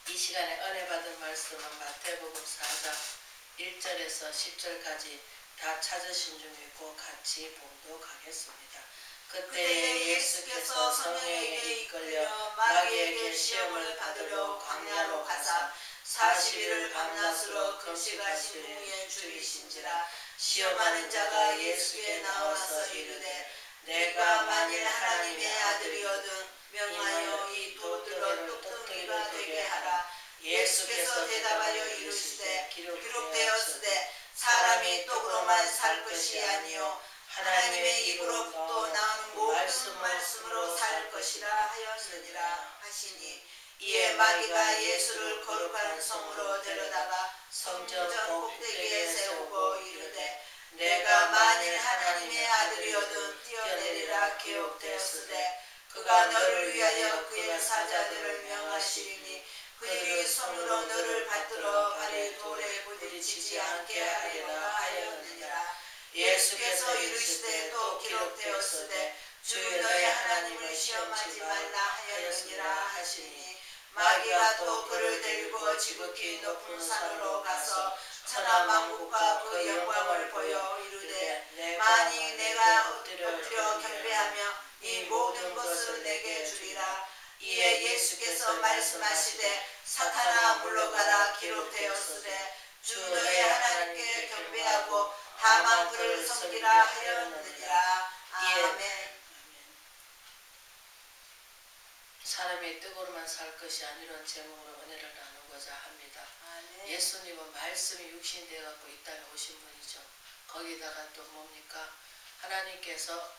이 시간에 은혜 받은 말씀은 마태복음 4장 1절에서 10절까지 다 찾으신 중에 있고 같이 봉독하겠습니다. 그때 예수께서 성령에게 이끌려 마귀에게 시험을 받으려 광야로 가사 40일을 밤낮으로 금식하신 후에 죽이신지라. 시험하는 자가 예수께 나와서 이르되 내가 만일 하나님의 아들이거든 명하여 이 돌들을 떡덩이가 되게 하라. 예수께서 대답하여 이르시되 기록되었으되 사람이 떡으로만 살 것이 아니요 하나님의 입으로부터 나오는 모든 말씀으로 살 것이라 하였느니라 하시니, 이에 마귀가 예수를 거룩한 성으로 데려다가 성전 꼭대기에 세우고 이르되 내가 만일 하나님의 아들이거든 뛰어내리라 기록되었으되 그가 너를 위하여 그의 사자들을 명하시리니 그들이 손으로 너를 받들어 발에 돌에 부딪히지 않게 하리라 하였느니라. 예수께서 이르시되 또 기록되었으되 주 너의 하나님을 시험하지 말라 하였느니라 하시니, 마귀가 또 그를 데리고 지극히 높은 산으로 가서 천하 만국과 그 영광을 보여 이르되 만일 내가 엎드려 경배하며 이 모든 것을 내게 주리라. 이에 예수께서 말씀하시되 사탄아 물러가라 기록되었으되 주 너의 하나님께 경배하고 다만 그를 섬기라 하였느니라. 아멘. 사람이 떡으로만 살 것이 아니란 제목으로 은혜를 나누고자 합니다. 아멘. 예수님은 말씀이 육신 되어갖고 이 땅에 오신 분이죠. 거기다가 또 뭡니까? 하나님께서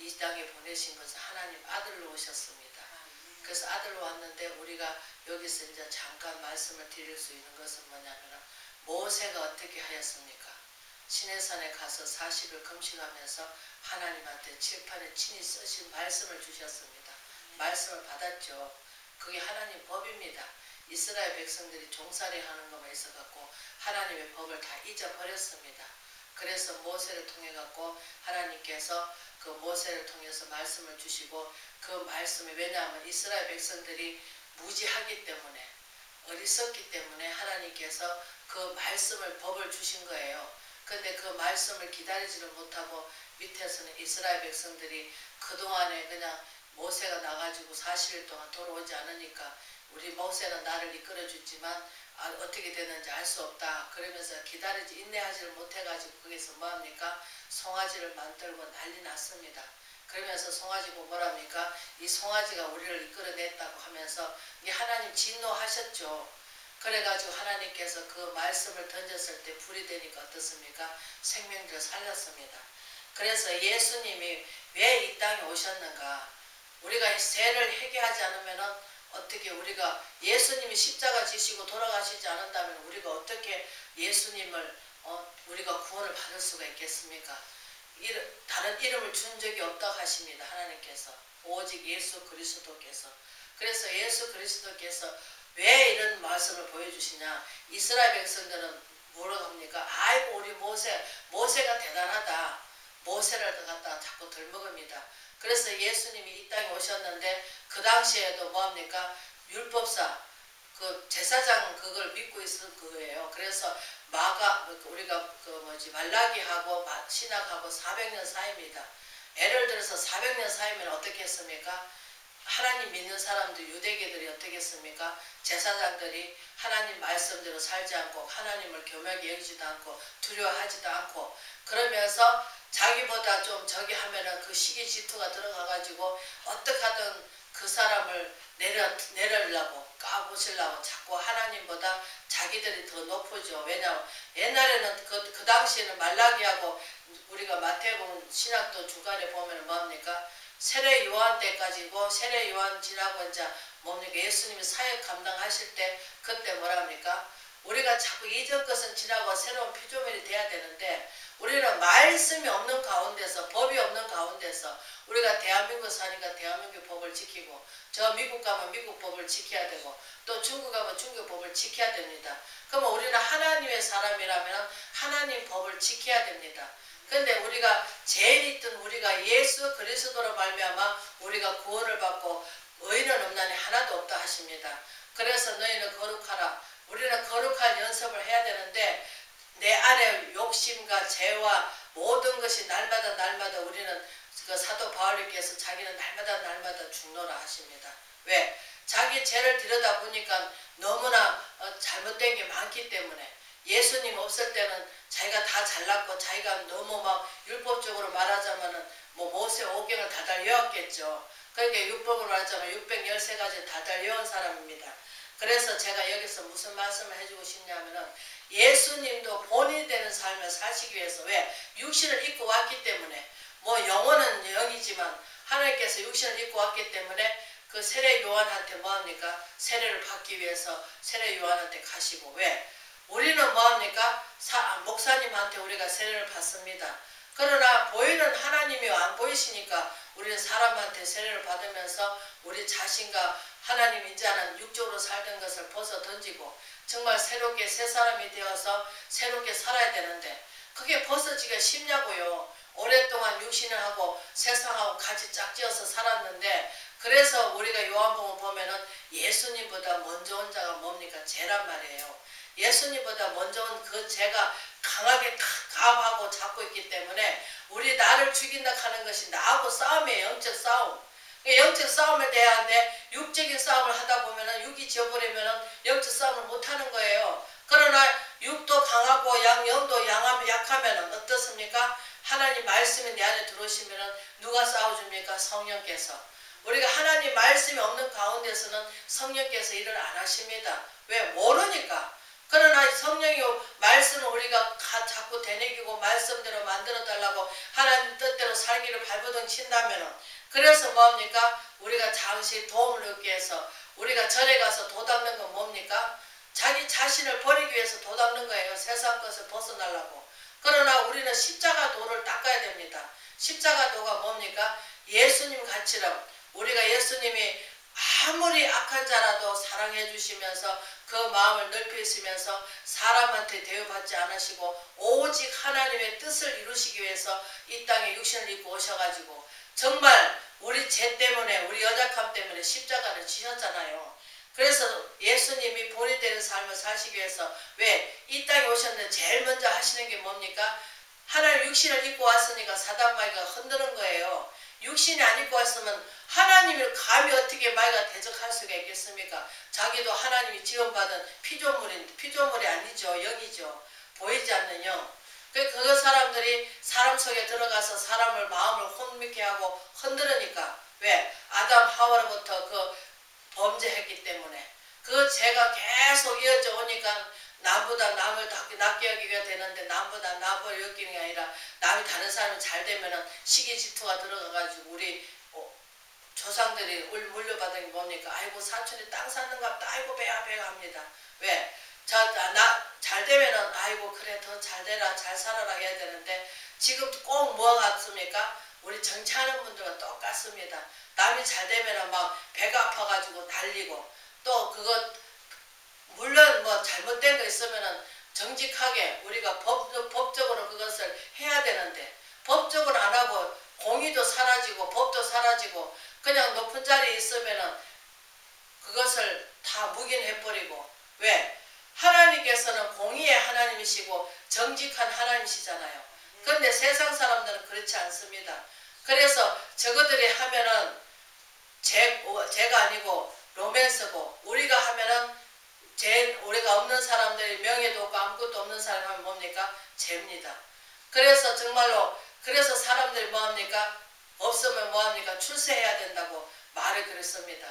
이 땅에 보내신 것은 하나님 아들로 오셨습니다. 아멘. 그래서 아들로 왔는데 우리가 여기서 이제 잠깐 말씀을 드릴 수 있는 것은 뭐냐면, 모세가 어떻게 하였습니까? 시내산에 가서 40일 금식하면서 하나님한테 칠판에 친히 쓰신 말씀을 주셨습니다. 말씀을 받았죠. 그게 하나님 법입니다. 이스라엘 백성들이 종살이 하는 것만 있어갖고 하나님의 법을 다 잊어버렸습니다. 그래서 모세를 통해 갖고 하나님께서 그 모세를 통해서 말씀을 주시고, 그 말씀이, 왜냐하면 이스라엘 백성들이 무지하기 때문에, 어리석기 때문에 하나님께서 그 말씀을, 법을 주신 거예요. 그런데 그 말씀을 기다리지를 못하고 밑에서는 이스라엘 백성들이 그동안에 그냥 모세가 나가지고 40일 동안 돌아오지 않으니까 우리 모세는 나를 이끌어주지만 어떻게 되는지 알 수 없다. 그러면서 기다리지, 인내하지를 못해가지고 거기서 뭐합니까? 송아지를 만들고 난리 났습니다. 그러면서 송아지가 뭐랍니까? 이 송아지가 우리를 이끌어냈다고 하면서 이 하나님 진노하셨죠. 그래가지고 하나님께서 그 말씀을 던졌을 때 불이 되니까 어떻습니까? 생명들을 살렸습니다. 그래서 예수님이 왜 이 땅에 오셨는가? 우리가 이 죄를 회개하지 않으면은 어떻게, 우리가 예수님이 십자가 지시고 돌아가시지 않는다면 우리가 어떻게 예수님을 우리가 구원을 받을 수가 있겠습니까? 다른 이름을 준 적이 없다고 하십니다. 하나님께서 오직 예수 그리스도께서. 그래서 예수 그리스도께서 왜 이런 말씀을 보여주시냐? 이스라엘 백성들은 뭐라고 합니까? 아이고 우리 모세가 대단하다. 모세를 갖다가 자꾸 들먹입니다. 그래서 예수님이 이 땅에 오셨는데 그 당시에도 뭐합니까? 율법사, 그 제사장 그걸 믿고 있을 거예요. 그래서 우리가 말라기하고 신학하고 400년 사이입니다. 예를 들어서 400년 사이면 어떻게 했습니까? 하나님 믿는 사람들, 유대계들이 어떻게 했습니까? 제사장들이 하나님 말씀대로 살지 않고 하나님을 교묘하게 여기지도 않고 두려워하지도 않고, 그러면서 자기보다 좀 저기 하면은 그 시기 질투가 들어가가지고 어떻게 하든 그 사람을 내려려고 까부시려고 자꾸 하나님보다 자기들이 더 높으죠. 왜냐하면 옛날에는 그 당시에는 말라기하고 우리가 마태복음 신학도 중간에 보면 뭐합니까? 세례 요한 때까지고, 세례 요한 지나고 이제 뭡니까? 예수님이 사역 감당하실 때 그때 뭐랍니까? 우리가 자꾸 이전 것은 지나고 새로운 피조물이 돼야 되는데, 우리는 말씀이 없는 가운데서, 법이 없는 가운데서, 우리가 대한민국 사니까 대한민국 법을 지키고, 저 미국 가면 미국 법을 지켜야 되고, 또 중국 가면 중국 법을 지켜야 됩니다. 그러면 우리는 하나님의 사람이라면 하나님 법을 지켜야 됩니다. 그런데 우리가 제일 있던 우리가 예수 그리스도로 말미암아 우리가 구원을 받고 의인은 없나니 하나도 없다 하십니다. 그래서 너희는 거룩하라. 우리는 거룩한 연습을 해야 되는데 내 안에 욕심과 죄와 모든 것이 날마다 우리는 그 사도 바울님께서 자기는 날마다 죽노라 하십니다. 왜? 자기 죄를 들여다보니까 너무나 잘못된 게 많기 때문에 예수님 없을 때는 자기가 다 잘났고 자기가 너무 막 율법적으로 말하자면은 뭐 모세 오경을 다달 외웠겠죠. 그러니까 율법으로 말하자면 613가지 다달 외운 사람입니다. 그래서 제가 여기서 무슨 말씀을 해주고 싶냐면은 예수님도 본인이 되는 삶을 사시기 위해서 왜? 육신을 입고 왔기 때문에 뭐 영혼은 영이지만 하나님께서 육신을 입고 왔기 때문에 그 세례 요한한테 뭐합니까? 세례를 받기 위해서 세례 요한한테 가시고 왜? 우리는 뭐합니까? 목사님한테 우리가 세례를 받습니다. 그러나 보이는 하나님이 안 보이시니까 우리는 사람한테 세례를 받으면서 우리 자신과 하나님 인자는 육적으로 살던 것을 벗어 던지고 정말 새롭게 새 사람이 되어서 새롭게 살아야 되는데 그게 벗어지기가 쉽냐고요. 오랫동안 육신하고 세상하고 같이 짝지어서 살았는데 그래서 우리가 요한복음 보면은 예수님보다 먼저 온 자가 뭡니까? 죄란 말이에요. 예수님보다 먼저 온 그 죄가 강하게 가압하고 잡고 있기 때문에 우리 나를 죽인다 하는 것이 나하고 싸움이에요. 영적 싸움. 영적 싸움을 해야 하는데 육적인 싸움을 하다 보면은 육이 지어버리면은 영적 싸움을 못하는 거예요. 그러나 육도 강하고 영도 약하면은 어떻습니까? 하나님 말씀이 내 안에 들어오시면은 누가 싸워줍니까? 성령께서. 우리가 하나님 말씀이 없는 가운데서는 성령께서 일을 안 하십니다. 왜? 모르니까. 그러나 성령이 말씀을 우리가 자꾸 되뇌기고 말씀대로 만들어 달라고 하나님 뜻대로 살기를 발버둥 친다면은 그래서 뭐합니까? 우리가 잠시 도움을 얻기 위해서 우리가 절에 가서 도 닦는 건 뭡니까? 자기 자신을 버리기 위해서 도 닦는 거예요. 세상 것을 벗어나려고. 그러나 우리는 십자가 도를 닦아야 됩니다. 십자가 도가 뭡니까? 예수님 같이럼 우리가 예수님이 아무리 악한 자라도 사랑해 주시면서 그 마음을 넓히시면서 사람한테 대우받지 않으시고 오직 하나님의 뜻을 이루시기 위해서 이 땅에 육신을 입고 오셔가지고 정말 우리 죄 때문에 우리 연약함 때문에 십자가를 지셨잖아요. 그래서 예수님이 본이 되는 삶을 사시기 위해서 왜? 이 땅에 오셨는데 제일 먼저 하시는 게 뭡니까? 하나님 육신을 입고 왔으니까 사단마귀가 흔드는 거예요. 육신이 안 입고 왔으면 하나님을 감히 어떻게 마귀가 대적할 수가 있겠습니까? 자기도 하나님이 지원받은 피조물이 아니죠. 영이죠. 보이지 않는 영. 그 사람들이 사람 속에 들어가서 사람을 마음을 혼미케 하고 흔들으니까 왜? 아담 하와로부터 그 범죄했기 때문에 그 죄가 계속 이어져 오니까 남보다 남을 낫게 여기게 되는데 남보다 남을 여기는 게 아니라 남이 다른 사람이 잘 되면은 시기 질투가 들어가가지고 우리 조상들이 물려받은 게 뭡니까? 아이고 사촌이 땅 샀는갑다. 아이고 배야 합니다. 왜? 잘 되면은 아이고 그래 더 잘 되라 잘 살아라 해야 되는데 지금 꼭 뭐 같습니까? 우리 정치하는 분들은 똑같습니다. 남이 잘 되면은 막 배가 아파가지고 달리고 또 그거 물론 뭐 잘못된 거 있으면은 정직하게 우리가 법적으로 그것을 해야 되는데 법적으로 안 하고 공의도 사라지고 법도 사라지고 그냥 높은 자리에 있으면은 그것을 다 묵인해버리고 왜? 하나님께서는 공의의 하나님이시고 정직한 하나님이시잖아요. 그런데 세상 사람들은 그렇지 않습니다. 그래서 저거들이 하면은 죄가 아니고 로맨스고 우리가 하면은 우리가 없는 사람들이 명예도 없고 아무것도 없는 사람 하면 뭡니까? 죄입니다. 그래서 정말로 그래서 사람들이 뭐합니까? 없으면 뭐합니까? 출세해야 된다고 말을 그랬습니다.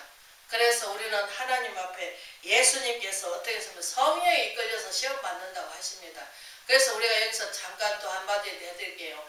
그래서 우리는 하나님 앞에 예수님께서 어떻게 했으면 성령에 이끌려서 시험 받는다고 하십니다. 그래서 우리가 여기서 잠깐 또 한마디 해드릴게요.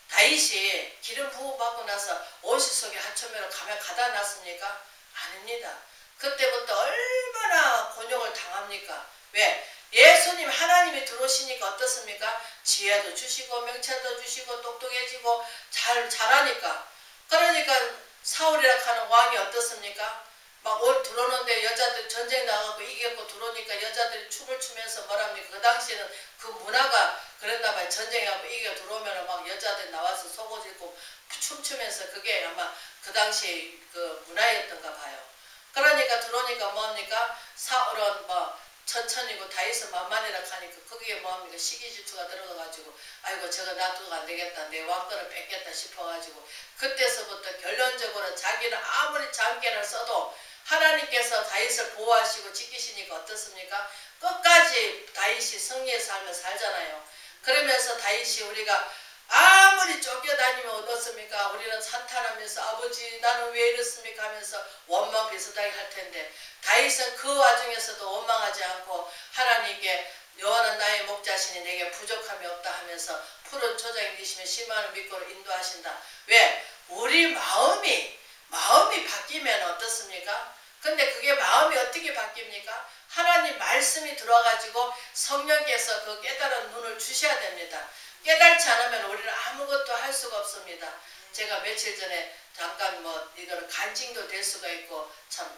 다윗이 기름 부음 받고 나서 온실 속에 하초면을 가다 놨습니까? 아닙니다. 그때부터 얼마나 곤욕을 당합니까? 왜? 예수님 하나님이 들어오시니까 어떻습니까? 지혜도 주시고 명철도 주시고 똑똑해지고 잘하니까. 그러니까 사울이라 하는 왕이 어떻습니까? 막 들어오는데 여자들 전쟁 나가고 이겼고 들어오니까 여자들이 춤을 추면서 뭐랍니까? 그 당시에는 그 문화가 그랬나 봐요. 전쟁하고 이겨 들어오면 막 여자들 나와서 속옷 입고 춤추면서 그게 아마 그 당시에 그 문화였던가 봐요. 그러니까 들어오니까 뭐합니까? 사울은 뭐 천천히고 다윗은 만만이라 하니까 거기에 뭐합니까 시기 질투가 들어가가지고 아이고 저거 놔두고 안 되겠다 내 왕권을 뺏겠다 싶어가지고 그때서부터 결론적으로 자기는 아무리 장계를 써도 하나님께서 다윗을 보호하시고 지키시니까 어떻습니까? 끝까지 다윗이 승리의 삶을 살잖아요. 그러면서 다윗이 우리가 아무리 쫓겨다니면 어떻습니까? 우리는 산탄하면서 아버지 나는 왜 이렇습니까? 하면서 원망 비슷하게 할 텐데 다윗은 그 와중에서도 원망하지 않고 하나님께 여호와는 나의 목자시니 내게 부족함이 없다 하면서 푸른 초장이 되시면 심한을 믿고 인도하신다. 왜? 우리 마음이 바뀌면 어떻습니까? 근데 그게 마음이 어떻게 바뀝니까? 하나님 말씀이 들어와가지고 성령께서 그 깨달은 눈을 주셔야 됩니다. 깨달지 않으면 우리는 아무것도 할 수가 없습니다. 제가 며칠 전에 잠깐 뭐 이거는 간증도 될 수가 있고 참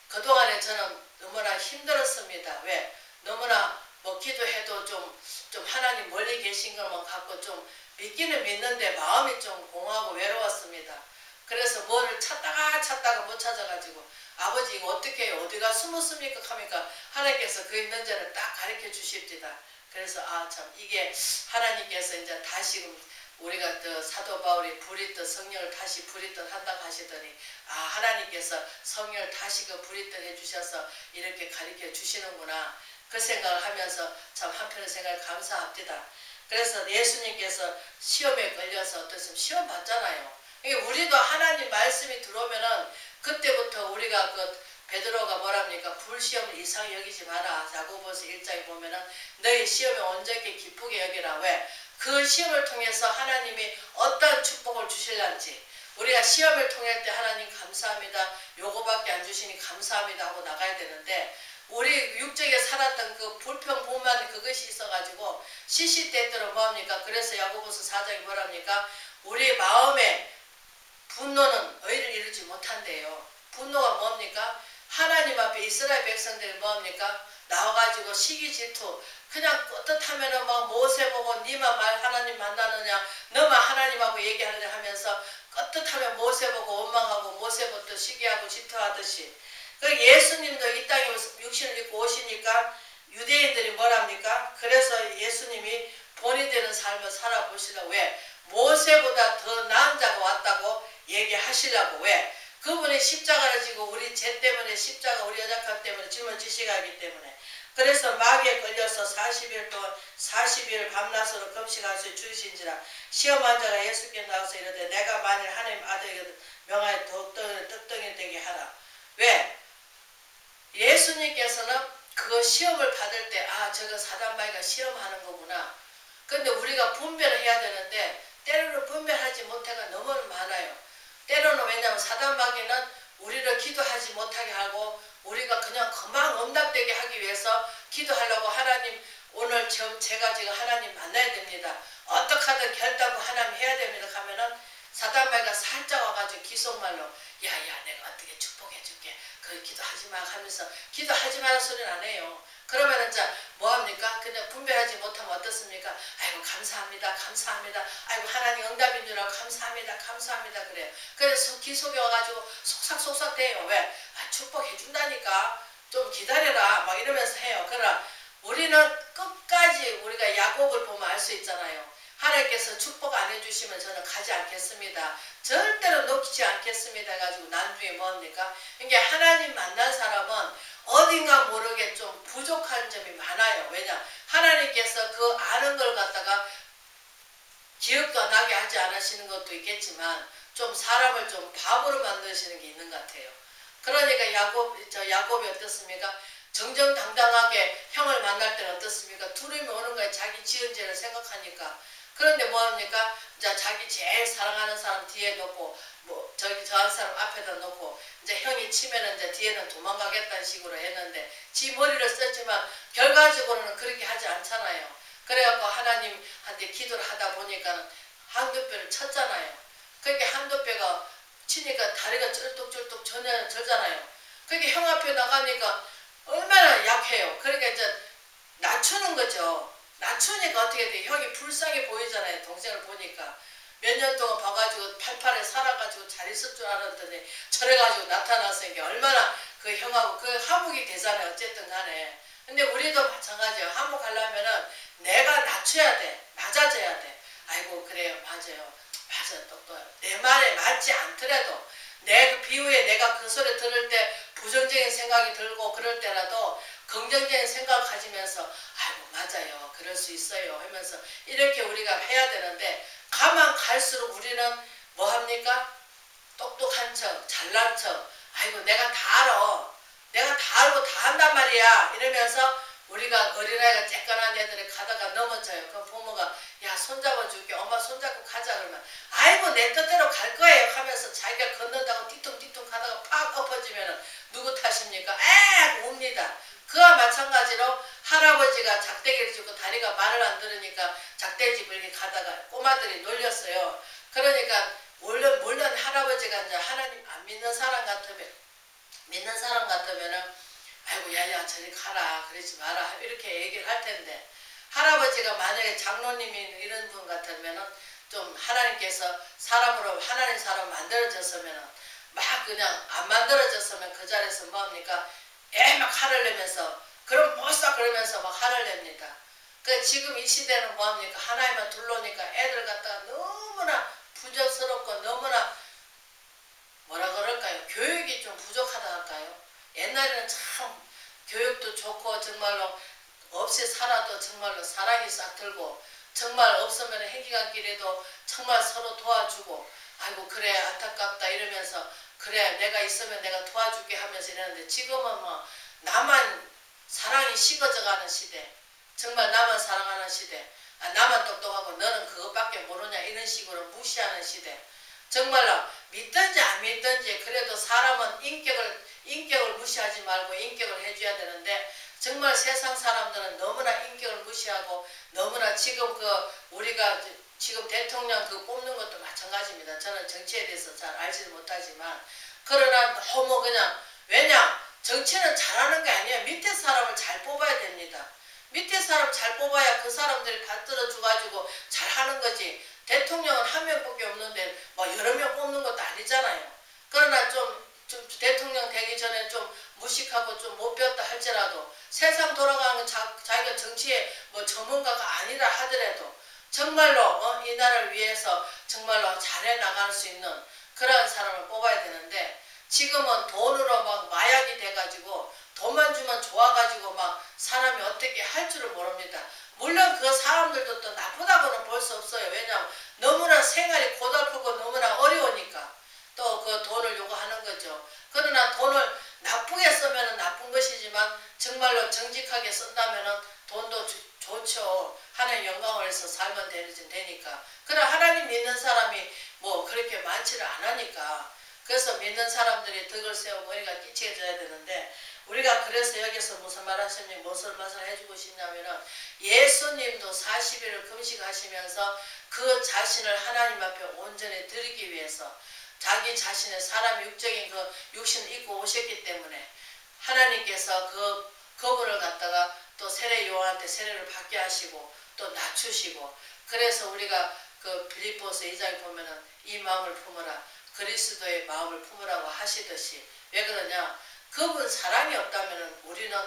그동안에 저는 너무나 힘들었습니다. 왜? 너무나 뭐 기도해도 좀 하나님 멀리 계신 것만 갖고 좀 믿기는 믿는데 마음이 좀 공허하고 외로웠습니다. 그래서 뭐를 찾다가 못 찾아가지고 아버지 이거 어떻게 해요? 어디가 숨었습니까? 하니까 하나님께서 그 있는 자를 딱 가르쳐 주십니다. 그래서 참 이게 하나님께서 이제 다시 우리가 사도 바울이 부리듯 성령을 다시 부리듯 한다고 하시더니 하나님께서 성령을 다시 그 부리듯 해주셔서 이렇게 가르쳐 주시는구나 그 생각을 하면서 참 한편의 생각을 감사합니다. 그래서 예수님께서 시험에 걸려서 어떻습니까? 시험 받잖아요. 우리도 하나님 말씀이 들어오면은 그때부터 우리가 베드로가 뭐랍니까? 불시험을 이상히 여기지 마라. 야고보서 1장에 보면은 너희 시험에 온전히 기쁘게 여기라. 왜? 그 시험을 통해서 하나님이 어떤 축복을 주실런지 우리가 시험을 통할 때 하나님 감사합니다. 요거밖에 안 주시니 감사합니다 하고 나가야 되는데 우리 육적에 살았던 그 불평불만 그것이 있어가지고 시시때때로 뭐합니까? 그래서 야고보서 4장이 뭐랍니까? 우리 마음에 분노는 의를 이루지 못한대요. 분노가 뭡니까? 하나님 앞에 이스라엘 백성들이 뭐합니까? 나와가지고 시기 질투 그냥 떳떳하면은 막 모세 보고 니만 말 하나님 만나느냐 너만 하나님하고 얘기하느냐 하면서 떳떳하면 모세 보고 원망하고 모세부터 시기하고 질투하듯이 그 예수님도 이 땅에 육신을 입고 오시니까 유대인들이 뭐랍니까? 그래서 예수님이 본이 되는 삶을 살아보시라고 왜? 모세보다 더 나은 자가 왔다고 얘기하시려고 왜? 그분이 십자가를 지고 우리 죄 때문에 십자가 우리 여자감 때문에 짐을 지시게 하기 때문에 그래서 마귀에 걸려서 40일 동안 40일 밤낮으로 금식할 수 주신지라 시험한 자가 예수께 나와서 이르되 내가 만일 하나님 아들에게 명하여 떡덩이 되게 하라. 왜? 예수님께서는 그 시험을 받을 때 저거 사단마귀가 시험하는 거구나. 근데 우리가 분별을 해야 되는데 때로는 분별하지 못해가 너무 많아요. 때로는 왜냐하면 사단마귀는 우리를 기도하지 못하게 하고 우리가 그냥 그만 응답되게 하기 위해서 기도하려고 하나님 오늘 제가 지금 하나님 만나야 됩니다. 어떻게 하든 결단고 하나님 해야 됩니다 하면은 사단마귀가 살짝 와가지고 기속말로 야야 내가 어떻게 축복해 줄게 그 기도하지 마 하면서 기도하지 마라는 소리는 안 해요. 그러면 이제 뭐합니까? 그냥 분별하지 못하면 어떻습니까? 아이고 감사합니다 감사합니다 아이고 하나님 응답인 줄 알고 감사합니다 그래요. 그래서 기속이 와가지고 속삭속삭 돼요. 왜? 축복해 준다니까 좀 기다려라 막 이러면서 해요. 그러나 우리는 끝까지 우리가 야곱을 보면 알 수 있잖아요. 하나님께서 축복 안 해주시면 저는 가지 않겠습니다. 절대로 놓치지 않겠습니다 해가지고 나중에 뭐합니까? 이게 하나님 만난 사람은 어딘가 모르게 좀 부족한 점이 많아요. 왜냐? 하나님께서 그 아는 걸 갖다가 기억도 나게 하지 않으시는 것도 있겠지만 좀 사람을 좀 바보로 만드시는 게 있는 것 같아요. 그러니까 야곱이 어떻습니까? 정정당당하게 형을 만날 때는 어떻습니까? 두려움이 오는 거예요. 자기 지은 죄를 생각하니까. 그런데 뭐합니까? 이제 자기 제일 사랑하는 사람 뒤에 놓고 뭐 저 한 사람 앞에다 놓고 이제 형이 치면은 이제 뒤에는 도망가겠다는 식으로 했는데 지 머리를 썼지만 결과적으로는 그렇게 하지 않잖아요. 그래갖고 하나님한테 기도를 하다 보니까 한두 뼈를 쳤잖아요. 그렇게 한두 뼈가 치니까 다리가 쩔뚝쩔뚝 절잖아요. 그렇게 형 앞에 나가니까 얼마나 약해요. 그러니까 이제 낮추는 거죠. 낮추니까 어떻게 돼? 형이 불쌍해 보이잖아요. 동생을 보니까. 몇 년 동안 봐가지고 팔팔에 살아가지고 잘 있을 줄 알았더니 저래가지고 나타나서 이게 얼마나 그 형하고 그 화목이 되잖아요. 어쨌든 간에. 근데 우리도 마찬가지예요. 화목하려면은 내가 낮춰야 돼. 낮아져야 돼. 아이고 그래요. 맞아요. 맞아. 똑똑해요. 내 말에 맞지 않더라도 내 그 비유에 내가 그 소리 들을 때 부정적인 생각이 들고 그럴 때라도 긍정적인 생각을 가지면서 아이고 맞아요. 그럴 수 있어요. 하면서 이렇게 우리가 해야 되는데 가만 갈수록 우리는 뭐 합니까? 똑똑한 척, 잘난 척, 아이고 내가 다 알아. 내가 다 알고 다 한단 말이야. 이러면서 우리가 어린아이가 쬐깐한 애들이 가다가 넘어져요. 그럼 부모가 야 손잡아 줄게. 엄마 손잡고 가자. 그러면 아이고 내 뜻대로 갈 거예요 하면서 자기가 걷는다고 뒤뚱뒤뚱 가다가 팍 엎어지면 누구 탓입니까? 에 웁니다. 그와 마찬가지로 할아버지가 작대기를 짚고 다리가 말을 안 들으니까 작대기 이렇게 가다가 꼬마들이 놀렸어요. 그러니까 물론 할아버지가 이제 하나님 안 믿는 사람 같으면은 아이고 야야 저리 가라 그러지 마라 이렇게 얘기를 할 텐데 할아버지가 만약에 장로님이 이런 분 같으면은 좀 하나님께서 사람으로 하나님 사람 만들어졌으면은 막 그냥 안 만들어졌으면 그 자리에서 뭐합니까? 막 화를 내면서 그럼 못써 그러면서 막 화를 냅니다. 그 지금 이 시대는 뭐합니까? 하나님만 둘러니까 애들 갖다가 너무나 부적스럽고 너무나 뭐라 그럴까요? 교육이 좀 부족하다 할까요? 옛날에는 참 교육도 좋고 정말로 없이 살아도 정말로 사랑이 싹 들고 정말 없으면 행기간길에도 정말 서로 도와주고 아이고 그래 안타깝다 이러면서 그래 내가 있으면 내가 도와줄게 하면서 이러는데 지금은 뭐 나만 사랑이 식어져가는 시대 정말 나만 사랑하는 시대 나만 똑똑하고 너는 그것밖에 모르냐 이런 식으로 무시하는 시대 정말로 믿든지 안 믿든지 그래도 사람은 인격을 무시하지 말고 인격을 해줘야 되는데 정말 세상 사람들은 너무나 인격을 무시하고 너무나 지금 우리가 지금 대통령 뽑는 것도 마찬가지입니다. 저는 정치에 대해서 잘 알지도 못하지만 그러나 너무 그냥 왜냐 정치는 잘하는 게 아니에요. 밑에 사람을 잘 뽑아야 됩니다. 밑에 사람 잘 뽑아야 그 사람들이 받들어 줘가지고 잘하는 거지. 대통령은 한 명밖에 없는데 뭐 여러 명 뽑는 것도 아니잖아요. 그러나 좀 대통령 되기 전에 좀 무식하고 좀 못 배웠다 할지라도 세상 돌아가는 자기가 정치에 뭐 전문가가 아니라 하더라도 정말로 이 나라를 위해서 정말로 잘해 나갈 수 있는 그런 사람을 뽑아야 되는데 지금은 돈으로 막 마약이 돼가지고 돈만 주면 좋아가지고 막 사람이 어떻게 할 줄을 모릅니다. 물론 그 사람들도 또 나쁘다고는 볼 수 없어요. 왜냐하면 너무나 생활이 고달프고 너무나 어려우니까 또 그 돈을 요구하는 거죠. 그러나 돈을 나쁘게 쓰면 나쁜 것이지만 정말로 정직하게 쓴다면 돈도 좋죠. 하나님 영광을 해서 살면 되니까. 그러나 하나님 믿는 사람이 뭐 그렇게 많지를 않으니까 그래서 믿는 사람들이 덕을 세우고 우리가 끼치게 져야 되는데 우리가 그래서 여기서 무슨 말 하시면 무슨 말을 해주고 싶냐면은 예수님도 40일을 금식하시면서 그 자신을 하나님 앞에 온전히 드리기 위해서 자기 자신의 사람 육적인 그 육신을 입고 오셨기 때문에 하나님께서 그분을 갖다가 또 세례 요한한테 세례를 받게 하시고 또 낮추시고 그래서 우리가 그 빌립보서 2장에 보면은 이 마음을 품으라 그리스도의 마음을 품으라고 하시듯이 왜 그러냐 그분 사랑이 없다면 우리는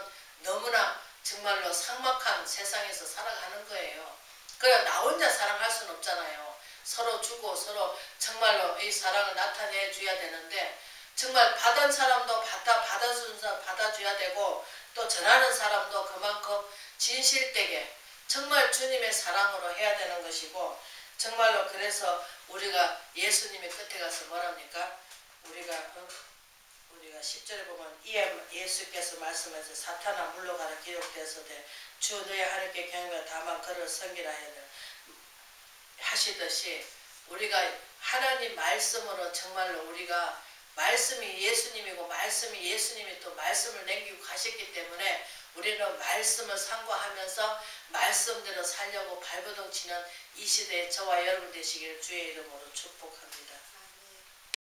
너무나 정말로 삭막한 세상에서 살아가는 거예요. 그래 나 혼자 사랑할 수는 없잖아요. 서로 주고 서로 정말로 이 사랑을 나타내 줘야 되는데 정말 받은 사람도 받아주는 사람 받아줘야 되고 또 전하는 사람도 그만큼 진실되게 정말 주님의 사랑으로 해야 되는 것이고 정말로 그래서 우리가 예수님의 끝에 가서 뭐랍니까? 우리가 10절에 보면 예수께서 말씀하셔서 사탄아 물러가라 기록되어서되 주 너의 하늘께 경외하여 다만 그를 섬기라 하시듯이 우리가 하나님 말씀으로 정말로 우리가 말씀이 예수님이고 말씀이 예수님이 또 말씀을 남기고 가셨기 때문에 우리는 말씀을 상고하면서 말씀대로 살려고 발버둥 치는 이 시대에 저와 여러분 되시기를 주의 이름으로 축복합니다.